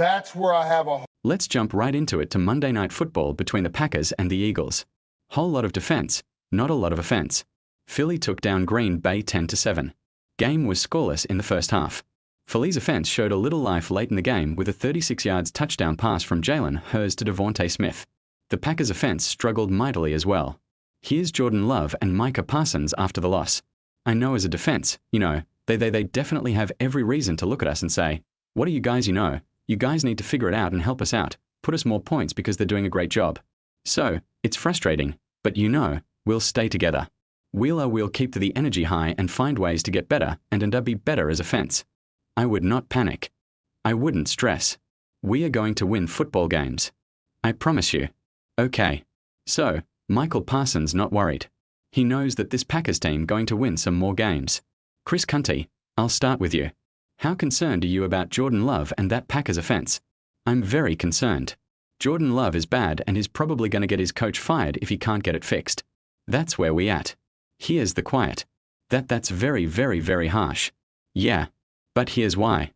That's where I have a... Let's jump right into it to Monday Night Football between the Packers and the Eagles. Whole lot of defense, not a lot of offense. Philly took down Green Bay 10-7. Game was scoreless in the first half. Philly's offense showed a little life late in the game with a 36 yards touchdown pass from Jalen Hurts to Devontae Smith. The Packers' offense struggled mightily as well. Here's Jordan Love and Micah Parsons after the loss. I know as a defense, they definitely have every reason to look at us and say, what are you guys, you guys need to figure it out and help us out, put us more points because they're doing a great job. So, it's frustrating, but we'll stay together. We'll keep the energy high and find ways to get better and be better as a fence. I would not panic. I wouldn't stress. We are going to win football games. I promise you. Okay. So, Michael Parsons not worried. He knows that this Packers team going to win some more games. Chris Canty, I'll start with you. How concerned are you about Jordan Love and that Packers offense? I'm very concerned. Jordan Love is bad and is probably going to get his coach fired if he can't get it fixed. That's where we at. Here's the quiet. That's very, very, very harsh. Yeah. But here's why.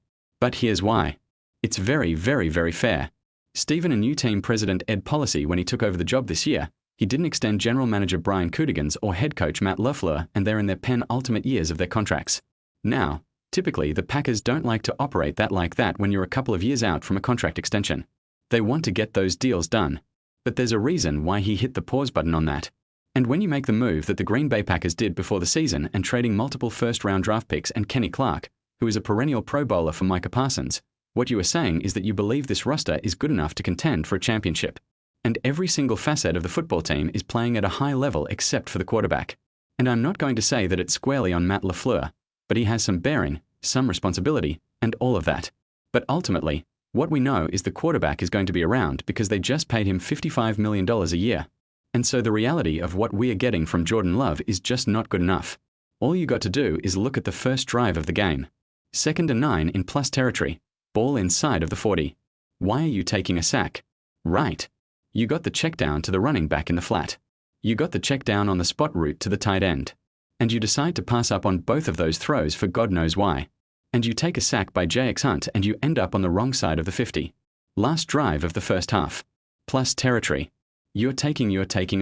It's very, very, very fair. Stephen and new team president Ed Policy, when he took over the job this year, he didn't extend general manager Brian Kudigans or head coach Matt LaFleur, and they're in their penultimate years of their contracts. Now, typically the Packers don't like to operate like that when you're a couple of years out from a contract extension. They want to get those deals done. But there's a reason why he hit the pause button on that. And when you make the move that the Green Bay Packers did before the season and trading multiple first-round draft picks and Kenny Clark, who is a perennial Pro Bowler for Micah Parsons, what you are saying is that you believe this roster is good enough to contend for a championship. And every single facet of the football team is playing at a high level except for the quarterback. And I'm not going to say that it's squarely on Matt LaFleur, but he has some bearing, some responsibility, and all of that. But ultimately, what we know is the quarterback is going to be around because they just paid him $55 million a year. And so the reality of what we are getting from Jordan Love is just not good enough. All you got to do is look at the first drive of the game. 2nd and 9 in plus territory, ball inside of the 40. Why are you taking a sack? Right. You got the check down to the running back in the flat. You got the check down on the spot route to the tight end. And you decide to pass up on both of those throws for God knows why. And you take a sack by JX Hunt and you end up on the wrong side of the 50. Last drive of the first half. Plus territory. You're taking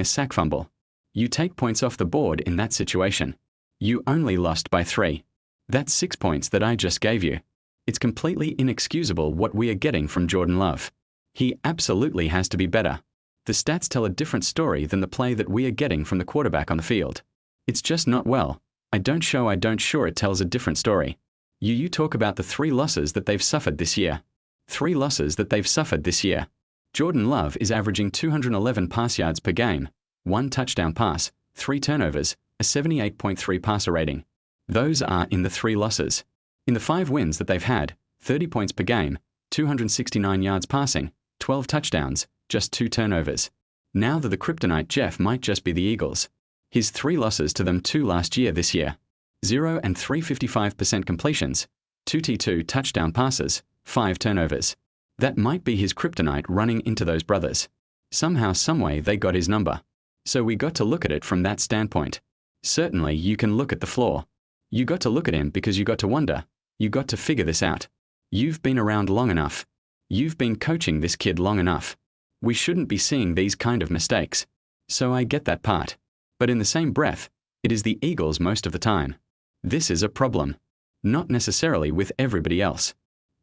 a sack fumble. You take points off the board in that situation. You only lost by 3. That's 6 points that I just gave you. It's completely inexcusable what we are getting from Jordan Love. He absolutely has to be better. The stats tell a different story than the play that we are getting from the quarterback on the field. It's just not well. I don't sure it tells a different story. You talk about the 3 losses that they've suffered this year. 3 losses that they've suffered this year. Jordan Love is averaging 211 pass yards per game, 1 touchdown pass, 3 turnovers, a 78.3 passer rating. Those are in the 3 losses. In the 5 wins that they've had, 30 points per game, 269 yards passing, 12 touchdowns, just 2 turnovers. Now that the kryptonite Jeff might just be the Eagles. His 3 losses to them 2 last year this year. 0 and 355% completions, 2 T2 touchdown passes, 5 turnovers. That might be his kryptonite running into those brothers. Somehow, someway they got his number. So we got to look at it from that standpoint. Certainly you can look at the flaw. You got to look at him because you got to wonder. You got to figure this out. You've been around long enough. You've been coaching this kid long enough. We shouldn't be seeing these kind of mistakes. So I get that part. But in the same breath, it is the Eagles most of the time. This is a problem. Not necessarily with everybody else.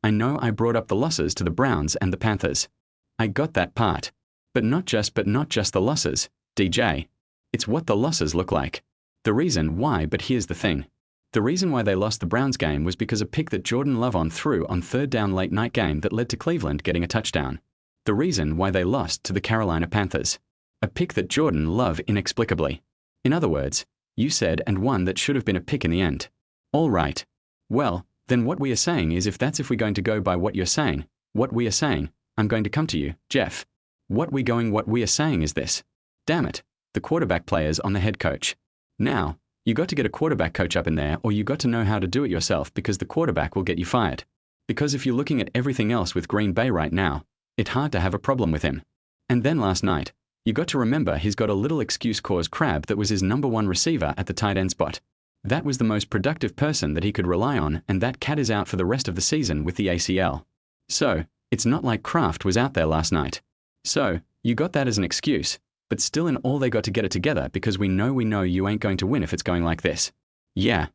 I know I brought up the losses to the Browns and the Panthers. I got that part. But not just the losses, DJ. It's what the losses look like. The reason why, but here's the thing. The reason why they lost the Browns game was because a pick that Jordan Love threw on 3rd down late night game that led to Cleveland getting a touchdown. The reason why they lost to the Carolina Panthers. A pick that Jordan Love inexplicably. In other words, you said and one that should have been a pick in the end. All right. Well, then what we are saying is if we're going to go by what you're saying, I'm going to come to you, Jeff. What we are saying is this. Damn it, the quarterback player's on the head coach. Now, you got to get a quarterback coach up in there or you got to know how to do it yourself because the quarterback will get you fired. Because if you're looking at everything else with Green Bay right now, it's hard to have a problem with him. And then last night, you got to remember he's got a little excuse cause crab that was his number 1 receiver at the tight end spot. That was the most productive person that he could rely on, and that cat is out for the rest of the season with the ACL. So, It's not like Kraft was out there last night. So, you got that as an excuse, but still in all they got to get it together because we know you ain't going to win if it's going like this. Yeah.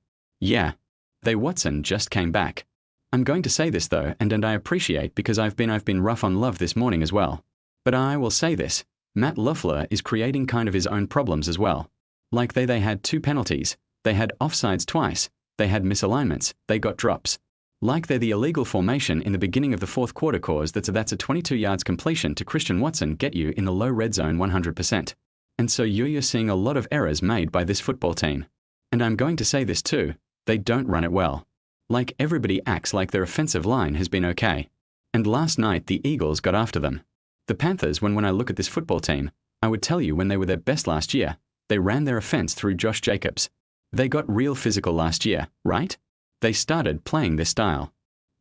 They Watson just came back. I'm going to say this though, and I appreciate because I've been rough on Love this morning as well. But I will say this, Matt LaFleur is creating kind of his own problems as well. Like they had 2 penalties, they had offsides twice, they had misalignments, they got drops. Like they're the illegal formation in the beginning of the fourth quarter cause that's a 22 yards completion to Christian Watson get you in the low red zone 100%. And so you're seeing a lot of errors made by this football team. And I'm going to say this too, they don't run it well. Like everybody acts like their offensive line has been okay. And last night the Eagles got after them. The Panthers, when I look at this football team, I would tell you when they were their best last year, they ran their offense through Josh Jacobs. They got real physical last year, right? They started playing this style.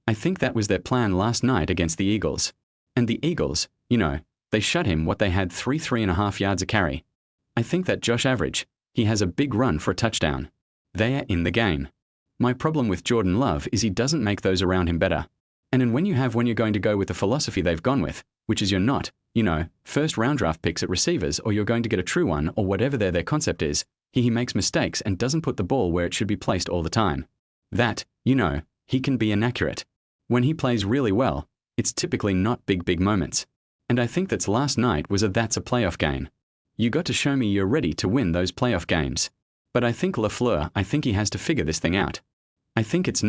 I think that was their plan last night against the Eagles. And the Eagles, they shut him what they had 3.5 yards a carry. I think that Josh average, he has a big run for a touchdown. They are in the game. My problem with Jordan Love is he doesn't make those around him better. And when you're going to go with the philosophy they've gone with, which is you're not, first round draft picks at receivers or you're going to get a true one or whatever their concept is, he makes mistakes and doesn't put the ball where it should be placed all the time. That, he can be inaccurate. When he plays really well, it's typically not big moments. And I think that's last night that's a playoff game. You got to show me you're ready to win those playoff games. But I think LaFleur, he has to figure this thing out. I think it's